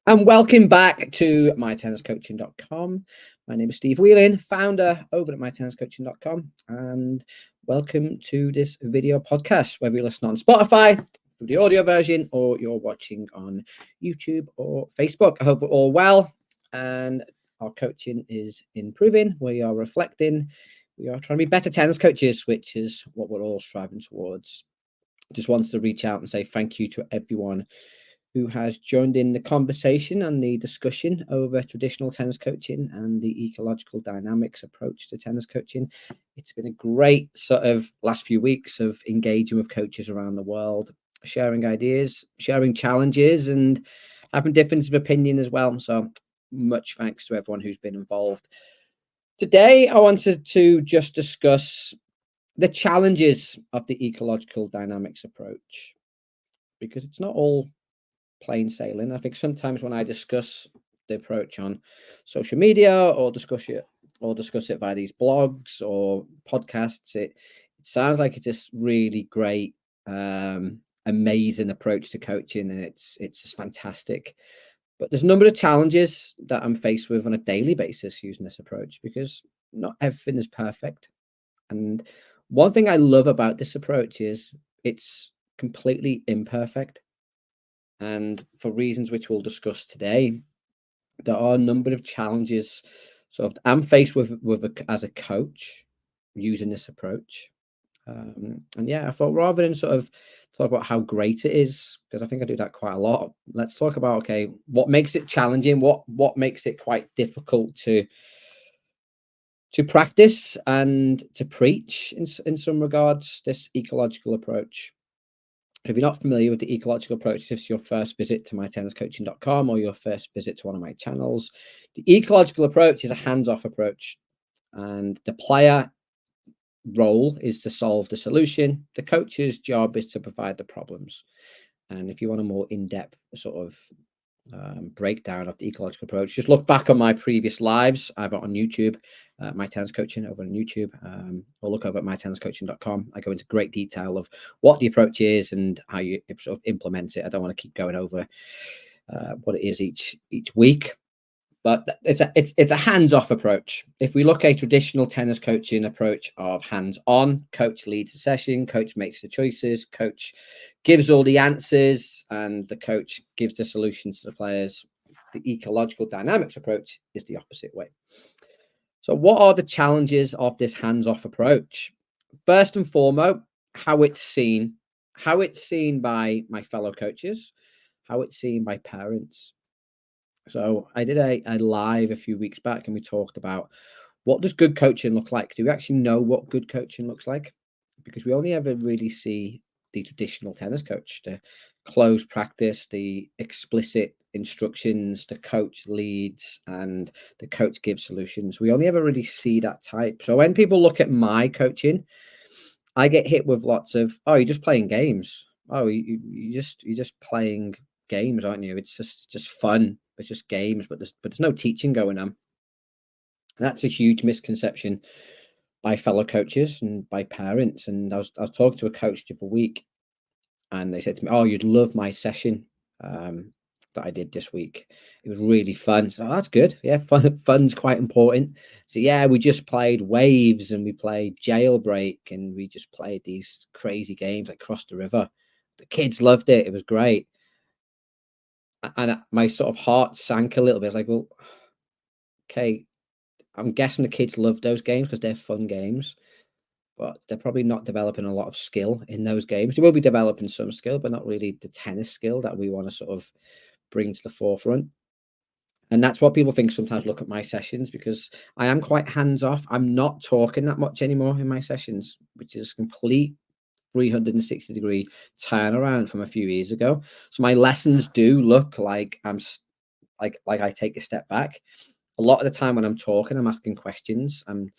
And welcome back to mytenniscoaching.com. My name is Steve Whelan, founder over at mytenniscoaching.com, and welcome to this video podcast, whether you listen on Spotify, through the audio version, or you're watching on YouTube or Facebook. I hope we're all well, and our coaching is improving. We are reflecting. We are trying to be better tennis coaches, which is what we're all striving towards. Just wants to reach out and say thank you to everyone who has joined in the conversation and the discussion over traditional tennis coaching and the ecological dynamics approach to tennis coaching. It's been a great sort of last few weeks of engaging with coaches around the world, sharing ideas, sharing challenges, and having difference of opinion as well. So much thanks to everyone who's been involved. Today, I wanted to just discuss the challenges of the ecological dynamics approach, because it's not all plain sailing. I think sometimes when I discuss the approach on social media or discuss it via these blogs or podcasts, it sounds like it's this really great, amazing approach to coaching, and it's just fantastic. But there's a number of challenges that I'm faced with on a daily basis using this approach, because not everything is perfect. And one thing I love about this approach is it's completely imperfect. And for reasons which we'll discuss today, there are a number of challenges sort of I'm faced with as a coach using this approach. And yeah, I thought rather than sort of talk about how great it is, because I think I do that quite a lot, let's talk about, okay, what makes it challenging, what makes it quite difficult to practice and to preach in some regards, this ecological approach. If you're not familiar with the ecological approach, if it's your first visit to mytenniscoaching.com or your first visit to one of my channels, the ecological approach is a hands-off approach, and the player role is to solve the solution. The coach's job is to provide the problems. And if you want a more in-depth sort of breakdown of the ecological approach, just look back on my previous lives. I've got on YouTube, My Tennis Coaching over on YouTube, or look over at mytenniscoaching.com. I go into great detail of what the approach is and how you sort of implement it. I don't want to keep going over what it is each week, but it's a hands-off approach. If we look at a traditional tennis coaching approach of hands-on, coach leads the session, coach makes the choices, coach gives all the answers, and the coach gives the solutions to the players. The ecological dynamics approach is the opposite way. So what are the challenges of this hands-off approach? First and foremost, how it's seen by my fellow coaches, how it's seen by parents. So I did a live a few weeks back, and we talked about, what does good coaching look like? Do we actually know what good coaching looks like? Because we only ever really see the traditional tennis coach, the closed practice, the explicit instructions, the coach leads, and the coach gives solutions. We only ever really see that type. So when people look at my coaching, I get hit with lots of, oh, you're just playing games. Oh, you're just playing games, aren't you? It's just fun. It's just games, but there's no teaching going on. That's a huge misconception by fellow coaches and by parents. And I was talking to a coach the other week, and they said to me, "Oh, you'd love my session that I did this week. It was really fun." So, oh, that's good. Yeah, fun's quite important. So yeah, we just played Waves and we played Jailbreak and we just played these crazy games like Cross the River. The kids loved it. It was great. And my sort of heart sank a little bit. I was like, well, okay, I'm guessing the kids love those games because they're fun games, but they're probably not developing a lot of skill in those games. They will be developing some skill, but not really the tennis skill that we want to sort of bring to the forefront. And that's what people think sometimes look at my sessions, because I am quite hands off. I'm not talking that much anymore in my sessions, which is complete 360-degree turnaround from a few years ago. So my lessons do look like I'm like I take a step back. A lot of the time when I'm talking, I'm asking questions. I'm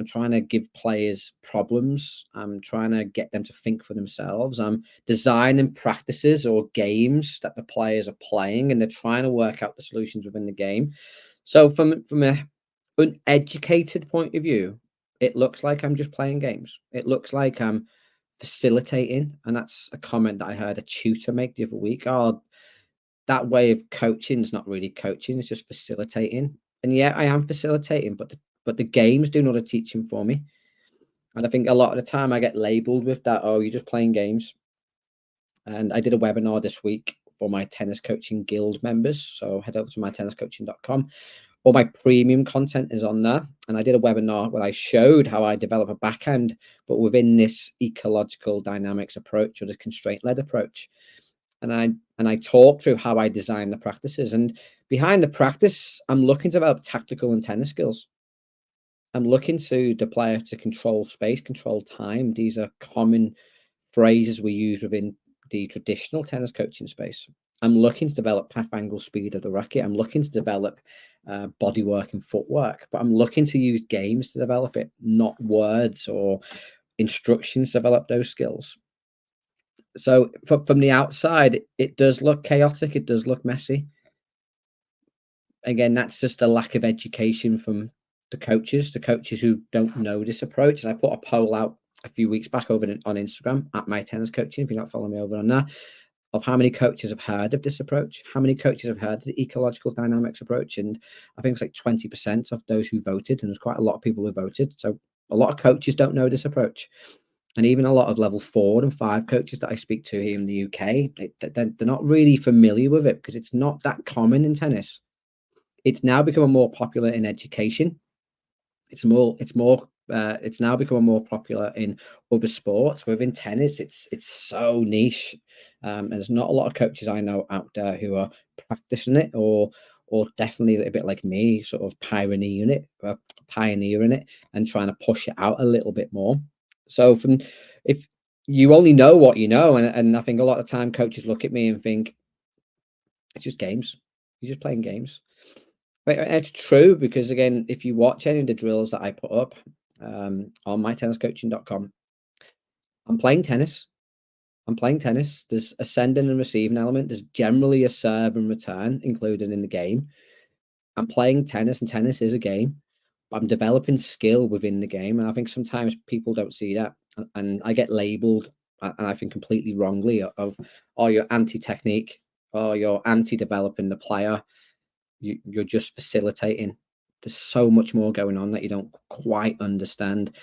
trying to give players problems. I'm trying to get them to think for themselves. I'm designing practices or games that the players are playing, and they're trying to work out the solutions within the game. So from a uneducated point of view, it looks like I'm just playing games. It looks like I'm facilitating. And that's a comment that I heard a tutor make the other week. Oh, that way of coaching is not really coaching, it's just facilitating. And yeah, I am facilitating, but the games do not a teaching for me. And I think a lot of the time I get labeled with that, oh, you're just playing games. And I did a webinar this week for my tennis coaching guild members. So head over to mytenniscoaching.com. All my premium content is on there. And I did a webinar where I showed how I develop a backhand, but within this ecological dynamics approach, or the constraint-led approach. And I talk through how I design the practices. And behind the practice, I'm looking to develop tactical and tennis skills. I'm looking to the player to control space, control time. These are common phrases we use within the traditional tennis coaching space. I'm looking to develop path angle speed of the racket. I'm looking to develop body work and footwork, but I'm looking to use games to develop it, not words or instructions to develop those skills. So from the outside, it does look chaotic. It does look messy. Again, that's just a lack of education from the coaches who don't know this approach. And I put a poll out a few weeks back over on Instagram at My Tennis Coaching, if you're not following me over on there, of how many coaches have heard of this approach, how many coaches have heard of the ecological dynamics approach. And I think it's like 20% of those who voted, and there's quite a lot of people who voted. So a lot of coaches don't know this approach. And even a lot of level 4 and 5 coaches that I speak to here in the UK, they're not really familiar with it because it's not that common in tennis. It's now becoming more popular in education. It's now becoming more popular in other sports. Within tennis, it's so niche, and there's not a lot of coaches I know out there who are practicing it, or definitely a bit like me, sort of pioneering it and trying to push it out a little bit more. So if you only know what you know, and I think a lot of time coaches look at me and think it's just games. You're just playing games. But it's true, because again, if you watch any of the drills that I put up on mytenniscoaching.com, I'm playing tennis. There's a sending and receiving element. There's generally a serve and return included in the game. I'm playing tennis, and tennis is a game. I'm developing skill within the game, and I think sometimes people don't see that, and I get labeled, and I think completely wrongly, of, oh, you're anti-technique, or you're anti-developing the player. You're just facilitating. There's so much more going on that you don't quite understand.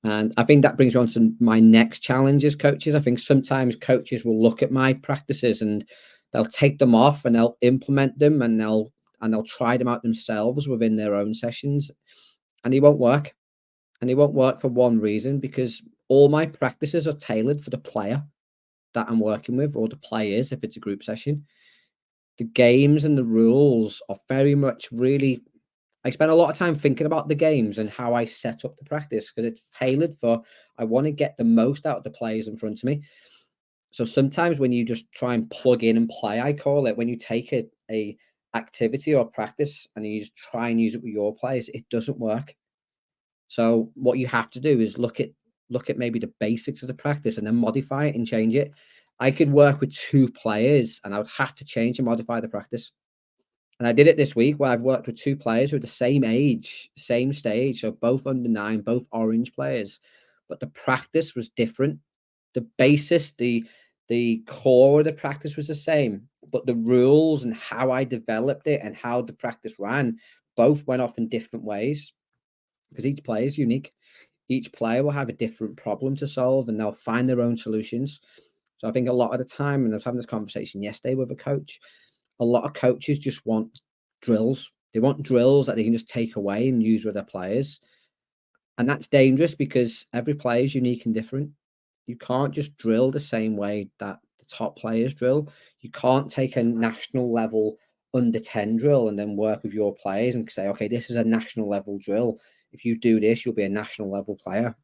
And I think that brings me on to my next challenge as coaches. I think sometimes coaches will look at my practices and they'll take them off and they'll implement them, and they'll try them out themselves within their own sessions, and they won't work. And they won't work for one reason, because all my practices are tailored for the player that I'm working with, or the players if it's a group session. The games and the rules are very much really, I spend a lot of time thinking about the games and how I set up the practice, because it's tailored for, I want to get the most out of the players in front of me. So sometimes when you just try and plug in and play, I call it, when you take a activity or practice and you just try and use it with your players, it doesn't work. So what you have to do is look at maybe the basics of the practice and then modify it and change it. I could work with 2 players and I would have to change and modify the practice. And I did it this week, where I've worked with 2 players who are the same age, same stage. So both under 9, both orange players, but the practice was different. The basis, the core of the practice was the same, but the rules and how I developed it and how the practice ran both went off in different ways, because each player is unique. Each player will have a different problem to solve, and they'll find their own solutions. So I think a lot of the time, and I was having this conversation yesterday with a coach, a lot of coaches just want drills. They want drills that they can just take away and use with their players. And that's dangerous, because every player is unique and different. You can't just drill the same way that the top players drill. You can't take a national level under 10 drill and then work with your players and say, okay, this is a national level drill. If you do this, you'll be a national level player.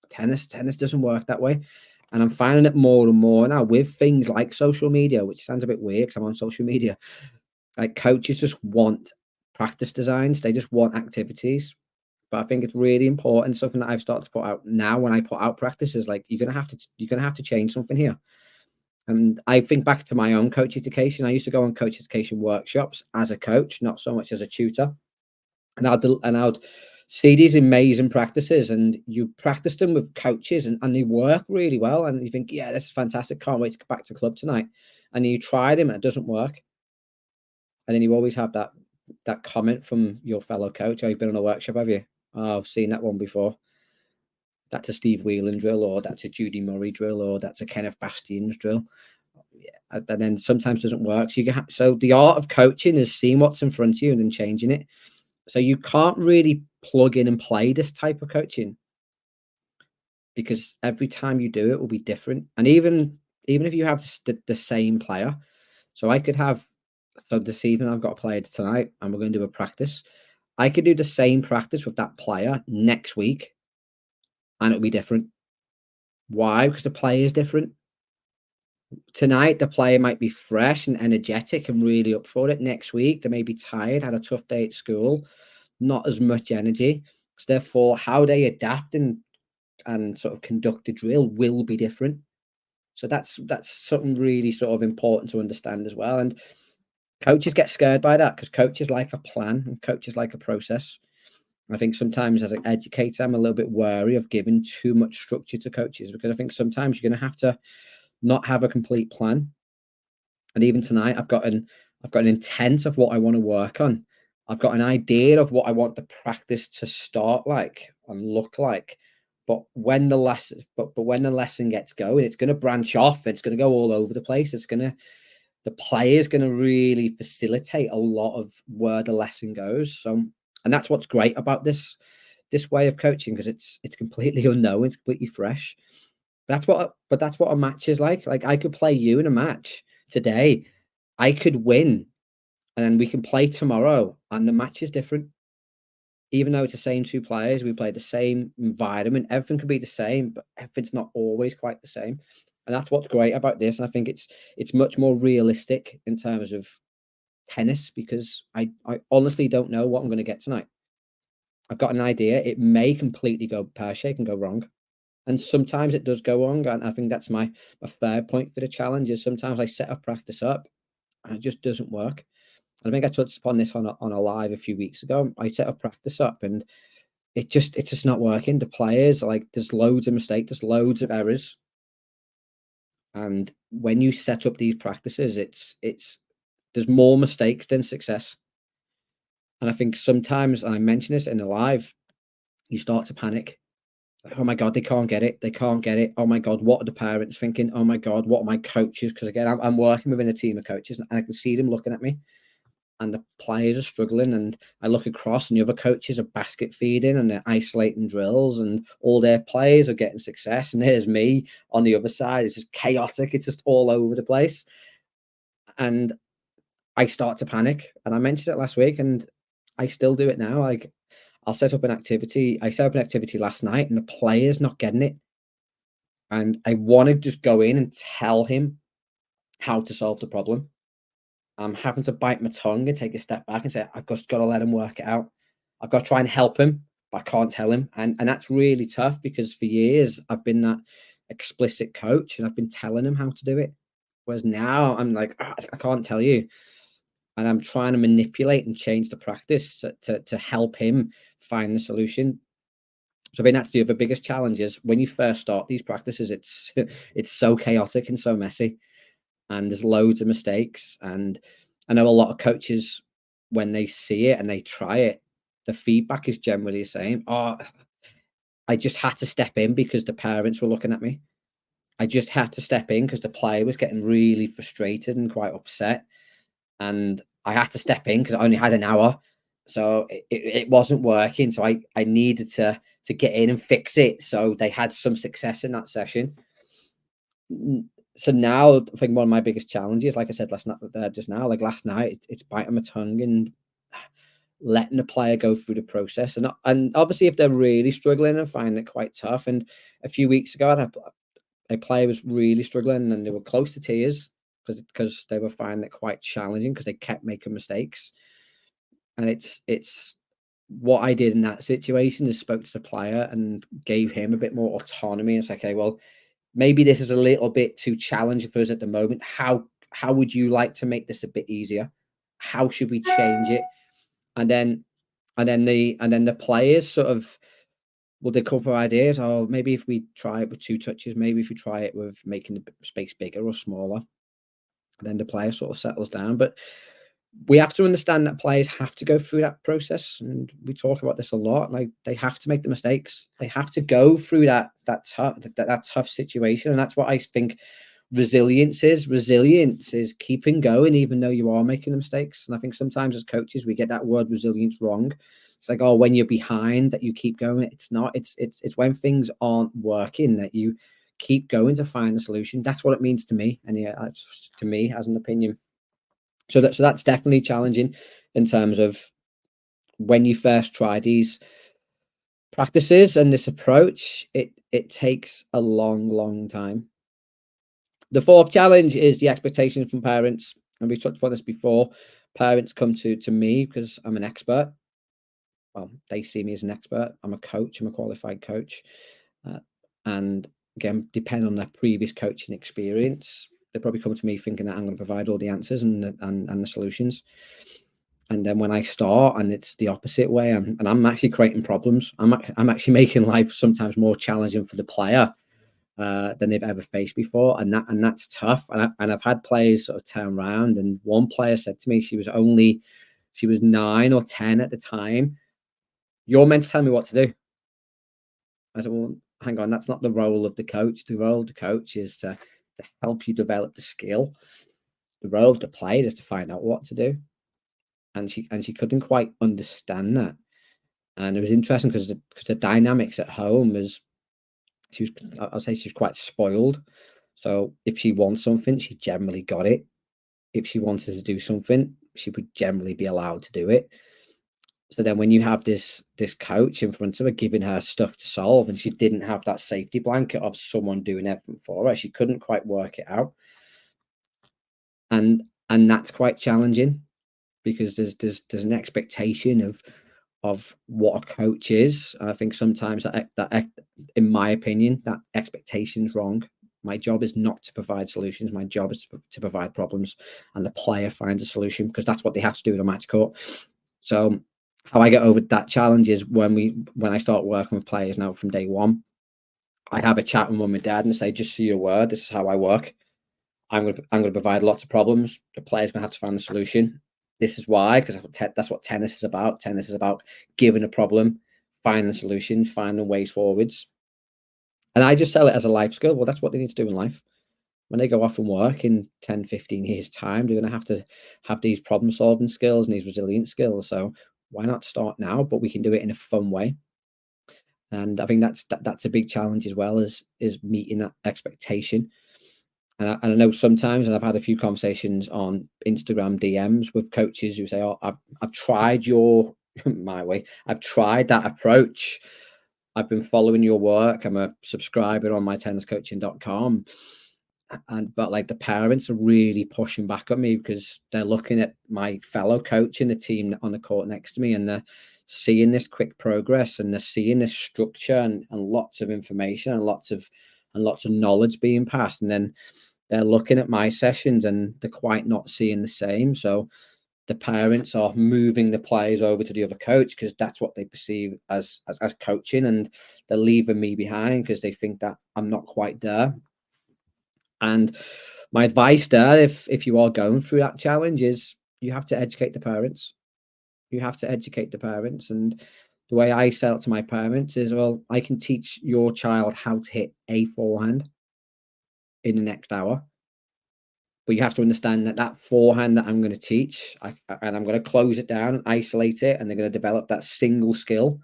Tennis doesn't work that way. And I'm finding it more and more now with things like social media, which sounds a bit weird because I'm on social media. Like, coaches just want practice designs. They just want activities. But I think it's really important. Something that I've started to put out now when I put out practices, like, you're gonna have to change something here. And I think back to my own coach education. I used to go on coach education workshops as a coach, not so much as a tutor. And I'd see these amazing practices, and you practice them with coaches, and they work really well. And you think, yeah, this is fantastic. Can't wait to get back to club tonight. And you try them and it doesn't work. And then you always have that comment from your fellow coach. Oh, you've been on a workshop, have you? Oh, I've seen that one before. That's a Steve Whelan drill, or that's a Judy Murray drill, or that's a Kenneth Bastian's drill. Yeah, and then sometimes doesn't work. So the art of coaching is seeing what's in front of you and then changing it. So you can't really plug in and play this type of coaching, because every time you do it will be different. And even if you have the same player, so I could have, so this evening I've got a player tonight and we're going to do a practice. I could do the same practice with that player next week and it'll be different. Why? Because the player is different. Tonight, the player might be fresh and energetic and really up for it. Next week, they may be tired, had a tough day at school, not as much energy. So therefore, how they adapt and sort of conduct the drill will be different. So that's something really sort of important to understand as well. And coaches get scared by that because coaches like a plan and coaches like a process. I think sometimes as an educator, I'm a little bit wary of giving too much structure to coaches, because I think sometimes you're going to have to not have a complete plan. And even tonight, I've got an intent of what I want to work on. I've got an idea of what I want the practice to start like and look like. But when the lesson gets going, it's going to branch off. It's going to go all over the place. The player's going to really facilitate a lot of where the lesson goes. So, and that's what's great about this way of coaching, because it's completely unknown. It's completely fresh. That's what a match is like. Like, I could play you in a match today. I could win, and then we can play tomorrow, and the match is different. Even though it's the same two players, we play the same environment. Everything could be the same, but everything's not always quite the same. And that's what's great about this. And I think it's much more realistic in terms of tennis, because I honestly don't know what I'm going to get tonight. I've got an idea. It may completely go pear-shaped and go wrong. And sometimes it does go wrong. And I think that's my third point for the challenge is sometimes I set a practice up and it just doesn't work. And I think I touched upon this on a live a few weeks ago. I set a practice up and it's just not working. The players, like, there's loads of mistakes, there's loads of errors. And when you set up these practices, there's more mistakes than success. And I think sometimes, and I mentioned this in the live, you start to panic. Like, oh my God, they can't get it. They can't get it. Oh my God, what are the parents thinking? Oh my God, what are my coaches? Because again, I'm working within a team of coaches and I can see them looking at me, and the players are struggling. And I look across and the other coaches are basket feeding and they're isolating drills and all their players are getting success. And there's me on the other side. It's just chaotic. It's just all over the place. And I start to panic. And I mentioned it last week and I still do it now. Like, I'll set up an activity. I set up an activity last night and the player's not getting it. And I want to just go in and tell him how to solve the problem. I'm having to bite my tongue and take a step back and say, I've just got to let him work it out. I've got to try and help him, but I can't tell him. And that's really tough, because for years I've been that explicit coach and I've been telling him how to do it. Whereas now I'm like, I can't tell you. And I'm trying to manipulate and change the practice to help him find the solution. So I think that's the other biggest challenge is when you first start these practices, it's so chaotic and so messy, and there's loads of mistakes. And I know a lot of coaches, when they see it and they try it, the feedback is generally the same. Oh, I just had to step in because the parents were looking at me. I just had to step in because the player was getting really frustrated and quite upset. And I had to step in because I only had an hour. So it wasn't working. So I needed to get in and fix it. So they had some success in that session. So now I think one of my biggest challenges, like I said last night, just now, like last night, it's biting my tongue and letting the player go through the process. And obviously, if they're really struggling and find it quite tough. And a few weeks ago, a player was really struggling and they were close to tears because they were finding it quite challenging because they kept making mistakes. And it's what I did in that situation is spoke to the player and gave him a bit more autonomy. It's like, okay, well, maybe this is a little bit too challenging for us at the moment. How would you like to make this a bit easier? How should we change it? And then the players sort of, well, they come up with ideas. Oh, maybe if we try it with 2 touches, maybe if we try it with making the space bigger or smaller. And then the player sort of settles down. But we have to understand that players have to go through that process, and we talk about this a lot. Like, they have to make the mistakes. They have to go through that tough situation, and that's what I think resilience is. Resilience is keeping going even though you are making the mistakes. And I think sometimes as coaches we get that word resilience wrong. It's like, oh, when you're behind that you keep going. It's not. It's when things aren't working that you keep going to find the solution. That's what it means to me, and yeah, to me as an opinion. So that's definitely challenging in terms of when you first try these practices and this approach. It takes a long time. The fourth challenge is the expectations from parents, and we've talked about this before. Parents come to me because I'm an expert. Well, they see me as an expert. I'm a coach. I'm a qualified coach, and again, depending on their previous coaching experience, they probably come to me thinking that I'm going to provide all the answers and the solutions. And then when I start, and it's the opposite way, and I'm actually creating problems. I'm actually making life sometimes more challenging for the player than they've ever faced before, and that's tough. And I've had players sort of turn around, and one player said to me, she was 9 or 10 at the time. You're meant to tell me what to do. I said, well, hang on, that's not the role of the coach. The role of the coach is to help you develop the skill. The role of the player is to find out what to do. And she couldn't quite understand that. And it was interesting because the dynamics at home was, I'll say she was quite spoiled. So if she wants something, she generally got it. If she wanted to do something, she would generally be allowed to do it. So then when you have this coach in front of her giving her stuff to solve, and she didn't have that safety blanket of someone doing everything for her, she couldn't quite work it out. And that's quite challenging, because there's an expectation of what a coach is. And I think sometimes that in my opinion, that expectation's wrong. My job is not to provide solutions. My job is to provide problems, and the player finds a solution, because that's what they have to do in a match court. So how I get over that challenge is when I start working with players now from day one, I have a chat with mum and dad and say, just so you're aware, this is how I work. I'm going to provide lots of problems. The player's going to have to find the solution. This is why, because that's what tennis is about. Tennis is about giving a problem, finding solutions, finding ways forwards. And I just sell it as a life skill. Well, that's what they need to do in life. When they go off and work in 10, 15 years' time, they're going to have these problem-solving skills and these resilient skills. So why not start now? But we can do it in a fun way. And I think that's a big challenge as well, is meeting that expectation. And I know sometimes, and I've had a few conversations on Instagram DMs with coaches who say, "Oh, I've tried your my way. I've tried that approach. I've been following your work. I'm a subscriber on mytenniscoaching.com." But like, the parents are really pushing back at me, because they're looking at my fellow coach in the team on the court next to me, and they're seeing this quick progress, and they're seeing this structure and lots of information and lots of knowledge being passed. And then they're looking at my sessions and they're quite not seeing the same. So the parents are moving the players over to the other coach, because that's what they perceive as coaching, and they're leaving me behind because they think that I'm not quite there. And my advice there, if you are going through that challenge, is you have to educate the parents. You have to educate the parents. And the way I sell it to my parents is, well, I can teach your child how to hit a forehand in the next hour. But you have to understand that forehand that I'm going to teach, and I'm going to close it down and isolate it, and they're going to develop that single skill.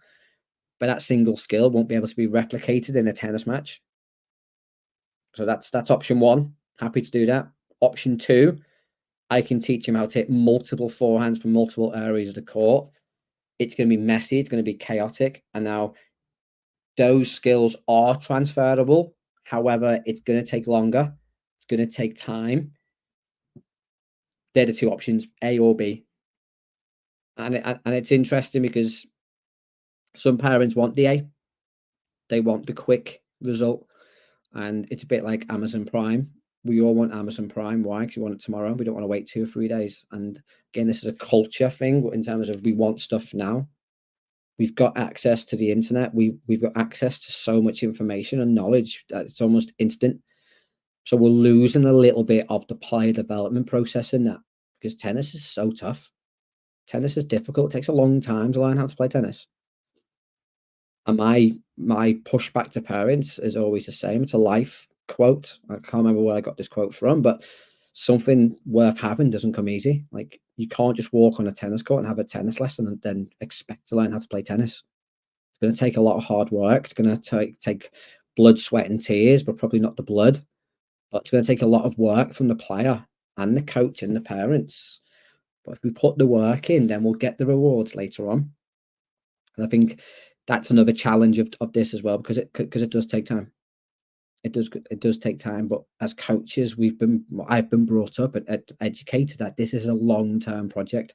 But that single skill won't be able to be replicated in a tennis match. So that's option one. Happy to do that. Option two, I can teach him how to hit multiple forehands from multiple areas of the court. It's going to be messy. It's going to be chaotic. And now those skills are transferable. However, it's going to take longer. It's going to take time. They're the two options, A or B. And it's interesting, because some parents want the A. They want the quick result. And it's a bit like Amazon Prime. We all want Amazon Prime. Why? Because we want it tomorrow. We don't want to wait 2 or 3 days. And again, this is a culture thing in terms of we want stuff now. We've got access to the internet. We've got access to so much information and knowledge that it's almost instant. So we're losing a little bit of the player development process in that. because tennis is so tough. Tennis is difficult. It takes a long time to learn how to play tennis. And my pushback to parents is always the same. It's a life quote. I can't remember where I got this quote from, but something worth having doesn't come easy. Like, you can't just walk on a tennis court and have a tennis lesson and then expect to learn how to play tennis. It's going to take a lot of hard work. It's going to take blood, sweat, and tears, but probably not the blood. But it's going to take a lot of work from the player and the coach and the parents. But if we put the work in, then we'll get the rewards later on. And I think that's another challenge of this as well, because it does take time. It does take time. But as coaches, I've been brought up and educated that this is a long-term project.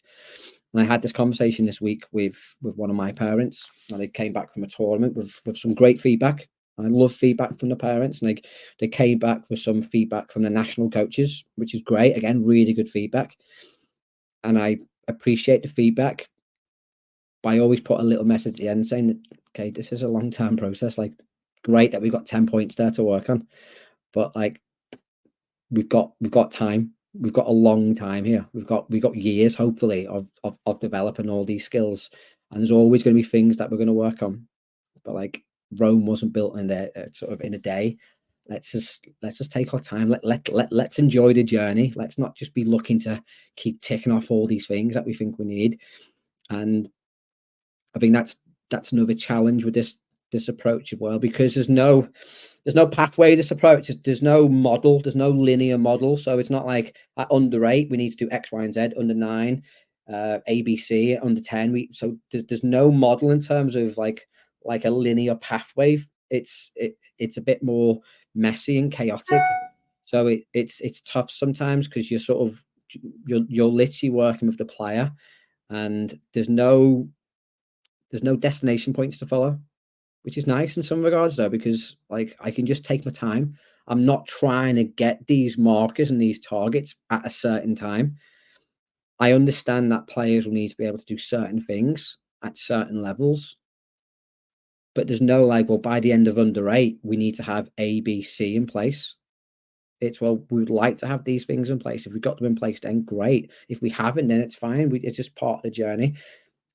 And I had this conversation this week with one of my parents, and they came back from a tournament with some great feedback. I love feedback from the parents, and they came back with some feedback from the national coaches, which is great. Again, really good feedback. And I appreciate the feedback, but I always put a little message at the end saying that, okay, this is a long-term process. Like, great that we've got 10 points there to work on, but like, we've got time. We've got a long time here. We've got years, hopefully, of developing all these skills. And there's always going to be things that we're going to work on. But like, Rome wasn't built in there sort of in a day. Let's just take our time. Let's enjoy the journey. Let's not just be looking to keep ticking off all these things that we think we need. And I think that's another challenge with this approach as well, because there's no pathway to this approach. There's no model. There's no linear model. So it's not like at under 8 we need to do X, Y, and Z. Under 9, ABC. Under 10, so there's no model in terms of like a linear pathway. It's a bit more messy and chaotic. So it's tough sometimes, because you're literally working with the player, and there's no destination points to follow, which is nice in some regards though, because like, I can just take my time. I'm not trying to get these markers and these targets at a certain time. I understand that players will need to be able to do certain things at certain levels, but there's no like, well, by the end of under 8, we need to have A, B, C in place. It's, well, we'd like to have these things in place. If we've got them in place, then great. If we haven't, then it's fine. It's just part of the journey.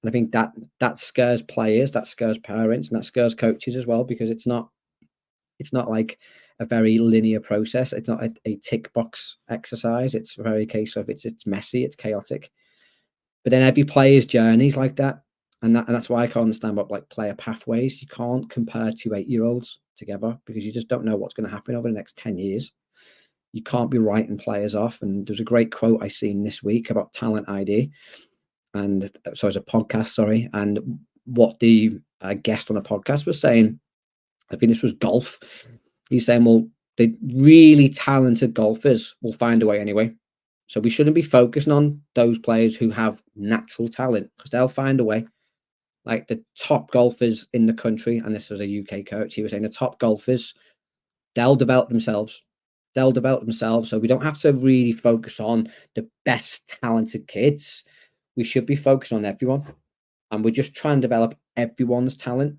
And I think that scares players, that scares parents, and that scares coaches as well, because it's not like a very linear process. It's not a tick box exercise. It's a very case of it's messy, it's chaotic. But then every player's journey is like that. And that's why I can't understand about like player pathways. You can't compare 2 8-year-olds together, because you just don't know what's going to happen over the next 10 years. You can't be writing players off. And there's a great quote I seen this week about talent ID. And so it's a podcast, sorry. And what the guest on a podcast was saying, I think this was golf. He's saying, well, the really talented golfers will find a way anyway. So we shouldn't be focusing on those players who have natural talent, because they'll find a way. Like the top golfers in the country, and this was a UK coach, he was saying the top golfers, they'll develop themselves. So we don't have to really focus on the best talented kids. We should be focused on everyone, and we're just trying to develop everyone's talent,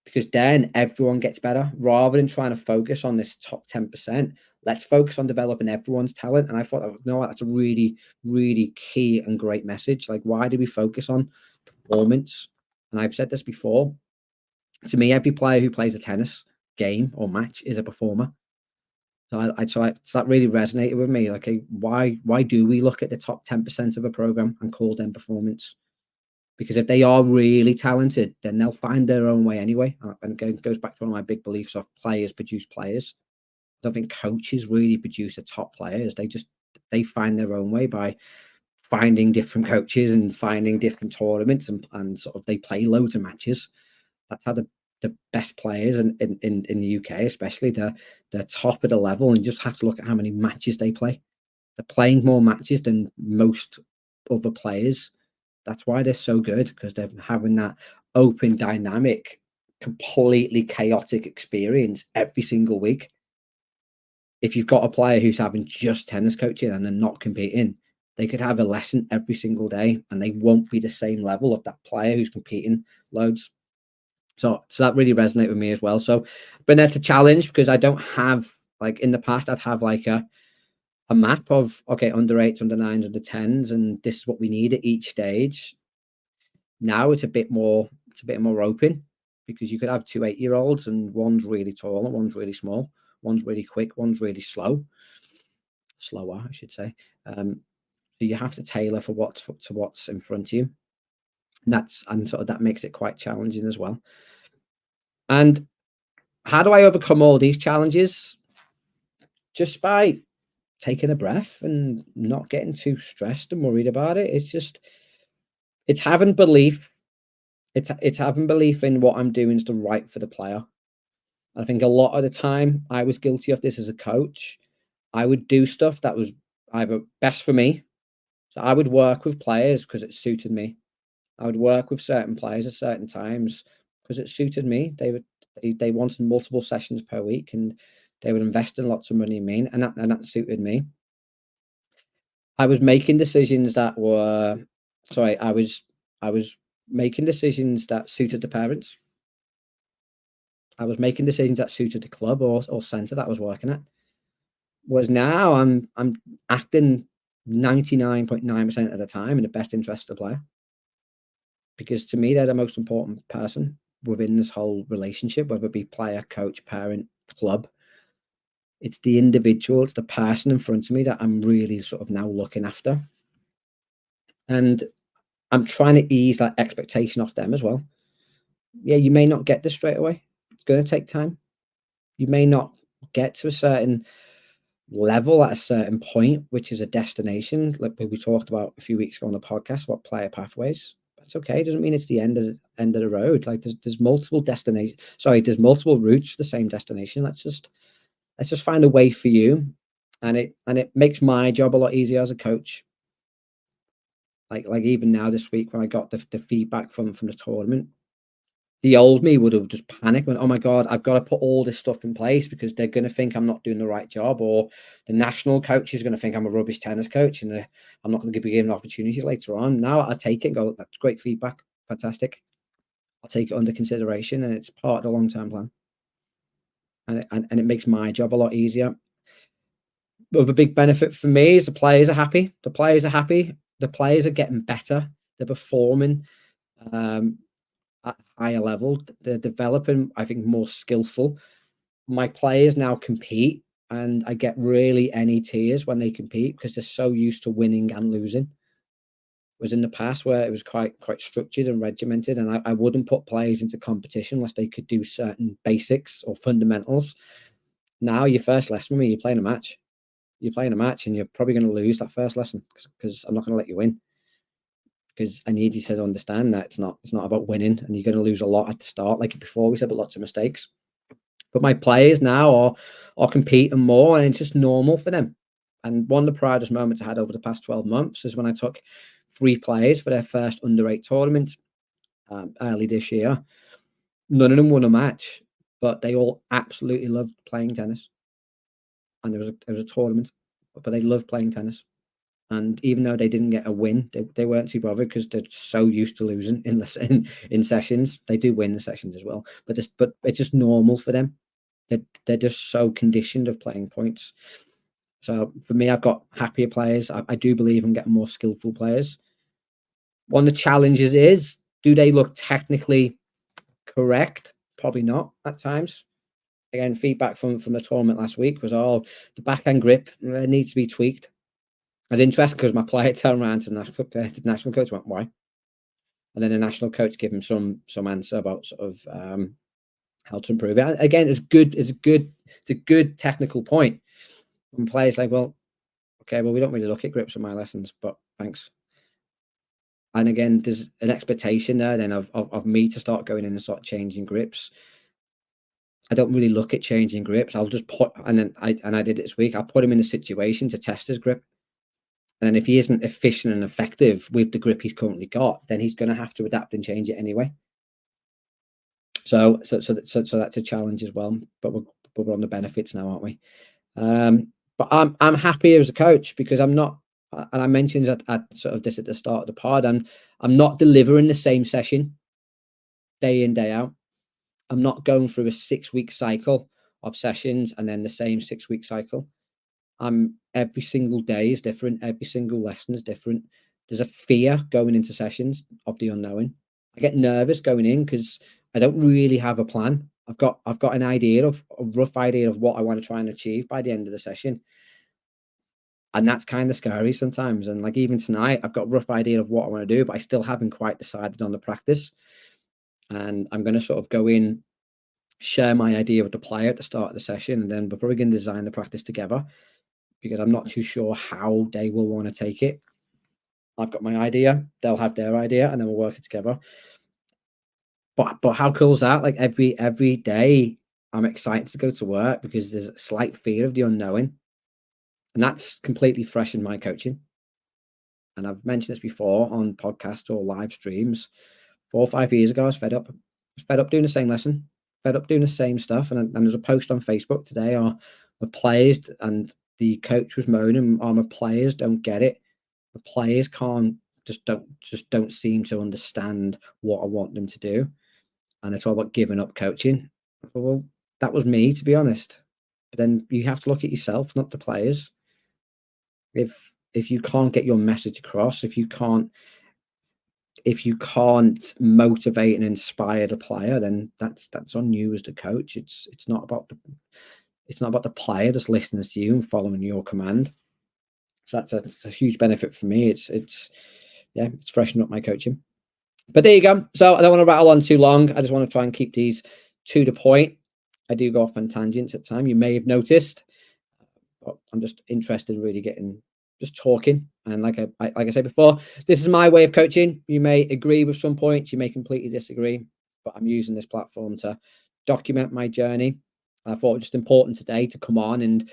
because then everyone gets better, rather than trying to focus on this top 10%. Let's focus on developing everyone's talent. And I thought, no, that's a really, really key and great message. Like, why do we focus on performance? And I've said this before. To me, every player who plays a tennis game or match is a performer. So that really resonated with me. Like, why do we look at the top 10% of a program and call them performance? Because if they are really talented, then they'll find their own way anyway. And it goes back to one of my big beliefs of players produce players. I don't think coaches really produce the top players. They find their own way by finding different coaches and finding different tournaments, and sort of they play loads of matches. That's how the best players in the UK, especially, they're top of the level, and you just have to look at how many matches they play. They're playing more matches than most other players. That's why they're so good, because they're having that open, dynamic, completely chaotic experience every single week. If you've got a player who's having just tennis coaching and they're not competing, they could have a lesson every single day, and they won't be the same level of that player who's competing loads. So that really resonated with me as well. So, but that's a challenge, because I don't have, like in the past, I'd have like a a map of, okay, under 8s, under 9s, under 10s, and this is what we need at each stage. Now it's a bit more open, because you could have 2 8-year-olds and one's really tall and one's really small, one's really quick, one's really slower, I should say. So you have to tailor for what's in front of you. And sort of that makes it quite challenging as well. And how do I overcome all these challenges? Just by taking a breath and not getting too stressed and worried about it. It's having belief. It's having belief in what I'm doing is the right for the player. I think a lot of the time I was guilty of this as a coach. I would do stuff that was either best for me. So I would work with players because it suited me. I would work with certain players at certain times because it suited me. They wanted multiple sessions per week, and they would invest in lots of money in me, and that suited me. I was making decisions that were I was making decisions that suited the parents. I was making decisions that suited the club or centre that I was working at. Whereas now I'm acting 99.9% of the time in the best interest of the player, because to me they're the most important person within this whole relationship, whether it be player, coach, parent, club. It's the individual, it's the person in front of me that I'm really sort of now looking after. And I'm trying to ease that expectation off them as well. Yeah, you may not get this straight away. It's going to take time. You may not get to a certain level at a certain point, which is a destination, like we talked about a few weeks ago on the podcast about player pathways. That's okay. It doesn't mean it's the end of the road. Like there's multiple destinations. Sorry, there's multiple routes to the same destination. Let's just find a way for you, and it makes my job a lot easier as a coach. Like even now this week when I got the feedback from the tournament, the old me would have just panicked, went, oh my God, I've got to put all this stuff in place because they're going to think I'm not doing the right job, or the national coach is going to think I'm a rubbish tennis coach and I'm not going to be given an opportunity later on. Now I take it and go, that's great feedback, fantastic. I'll take it under consideration, and it's part of the long-term plan. And it makes my job a lot easier. But the big benefit for me is the players are happy. The players are happy. The players are getting better. They're performing at a higher level. They're developing, I think, more skillful. My players now compete, and I get really any tears when they compete because they're so used to winning and losing. Was in the past where it was quite structured and regimented, and I wouldn't put players into competition unless they could do certain basics or fundamentals. Now, your first lesson with me, you're playing a match. You're playing a match, and you're probably going to lose that first lesson because I'm not going to let you win. Because I need you to understand that it's not about winning, and you're going to lose a lot at the start, like before we said, but lots of mistakes. But my players now are competing more, and it's just normal for them. And one of the proudest moments I had over the past 12 months is when I took 3 players for their first under-8 tournament early this year. None of them won a match, but they all absolutely loved playing tennis. And there was a tournament, but they loved playing tennis. And even though they didn't get a win, they weren't too bothered because they're so used to losing in sessions. They do win the sessions as well, but it's just normal for them. They're just so conditioned of playing points. So for me, I've got happier players. I do believe I'm getting more skillful players. One of the challenges is, do they look technically correct? Probably not at times. Again, feedback from the tournament last week was, the backhand grip needs to be tweaked. I was interested because my player turned around to the national coach, went, why? And then the national coach gave him some answer about sort of how to improve it. And again, it's a good technical point. And players like, well, okay, well, we don't really look at grips in my lessons, but thanks. And again, there's an expectation there then of me to start going in and start changing grips. I don't really look at changing grips. I'll just put, and I did it this week. I'll put him in a situation to test his grip. And if he isn't efficient and effective with the grip he's currently got, then he's going to have to adapt and change it anyway. So that's a challenge as well. But we're on the benefits now, aren't we? But I'm happy as a coach because I'm not, and I mentioned at sort of this at the start of the pod, I'm not delivering the same session day in, day out. I'm not going through a 6-week cycle of sessions and then the same 6-week cycle. Every single day is different. Every single lesson is different. There's a fear going into sessions of the unknown. I get nervous going in because I don't really have a plan. I've got an idea of a rough idea of what I want to try and achieve by the end of the session. And that's kind of scary sometimes. And like even tonight, I've got a rough idea of what I want to do, but I still haven't quite decided on the practice. And I'm going to sort of go in, share my idea with the player at the start of the session, and then we're probably going to design the practice together because I'm not too sure how they will want to take it. I've got my idea, they'll have their idea, and then we'll work it together. But how cool is that? Like every day I'm excited to go to work because there's a slight fear of the unknown. And that's completely fresh in my coaching. And I've mentioned this before on podcasts or live streams. 4 or 5 years ago, I was fed up. I was fed up doing the same lesson, fed up doing the same stuff. And there's a post on Facebook today, the players, and the coach was moaning, my players don't get it. The players don't seem to understand what I want them to do. And it's all about giving up coaching. Well, that was me, to be honest. But then you have to look at yourself, not the players. If you can't get your message across, if you can't motivate and inspire the player, then that's on you as the coach. It's not about the player just listening to you and following your command. So that's a huge benefit for me. It's freshening up my coaching. But there you go. So I don't want to rattle on too long. I just want to try and keep these to the point. I do go off on tangents at times. You may have noticed, but I'm just interested in really just talking. And like I said before, this is my way of coaching. You may agree with some points, you may completely disagree, but I'm using this platform to document my journey. I thought it was just important today to come on and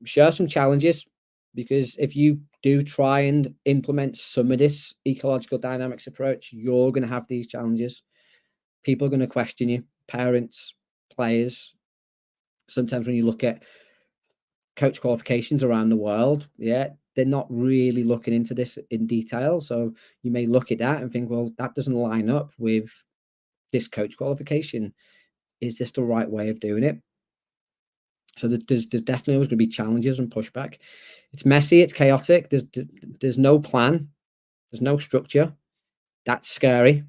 share some challenges, because if you do try and implement some of this ecological dynamics approach, you're going to have these challenges. People are going to question you, parents, players. Sometimes when you look at coach qualifications around the world, they're not really looking into this in detail. So you may look at that and think, well, that doesn't line up with this coach qualification. Is this the right way of doing it? So there's definitely always going to be challenges and pushback. It's messy, it's chaotic. There's no plan, there's no structure. That's scary.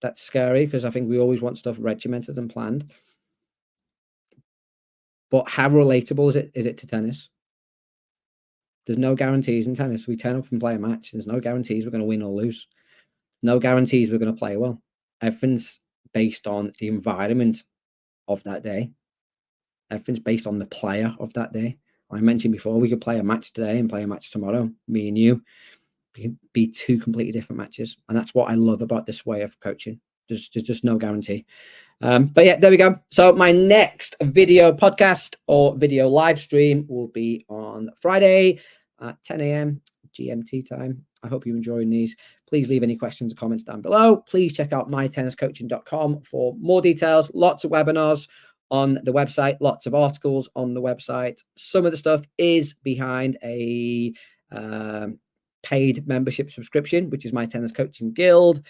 That's scary because I think we always want stuff regimented and planned. But how relatable is it to tennis? There's no guarantees in tennis. We turn up and play a match. There's no guarantees we're going to win or lose. No guarantees we're going to play well. Everything's based on the environment of that day. Everything's based on the player of that day. I mentioned before, we could play a match today and play a match tomorrow, me and you. It can be two completely different matches. And that's what I love about this way of coaching. There's just no guarantee. But yeah, there we go. So my next video podcast or video live stream will be on Friday at 10 a.m. GMT time. I hope you're enjoying these. Please leave any questions or comments down below. Please check out mytenniscoaching.com for more details. Lots of webinars on the website, lots of articles on the website. Some of the stuff is behind a paid membership subscription, which is my Tennis Coaching Guild.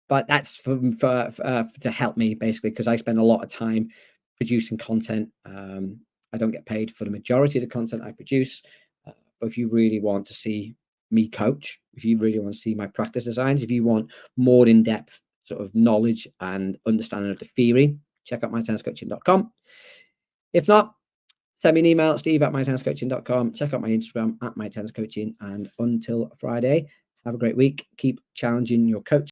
But that's to help me, basically, because I spend a lot of time producing content. I don't get paid for the majority of the content I produce. But if you really want to see me coach, if you really want to see my practice designs, if you want more in-depth sort of knowledge and understanding of the theory, check out mytenniscoaching.com. If not, send me an email, steve@mytenniscoaching.com. Check out my Instagram @mytenniscoaching. And until Friday, have a great week. Keep challenging your coach.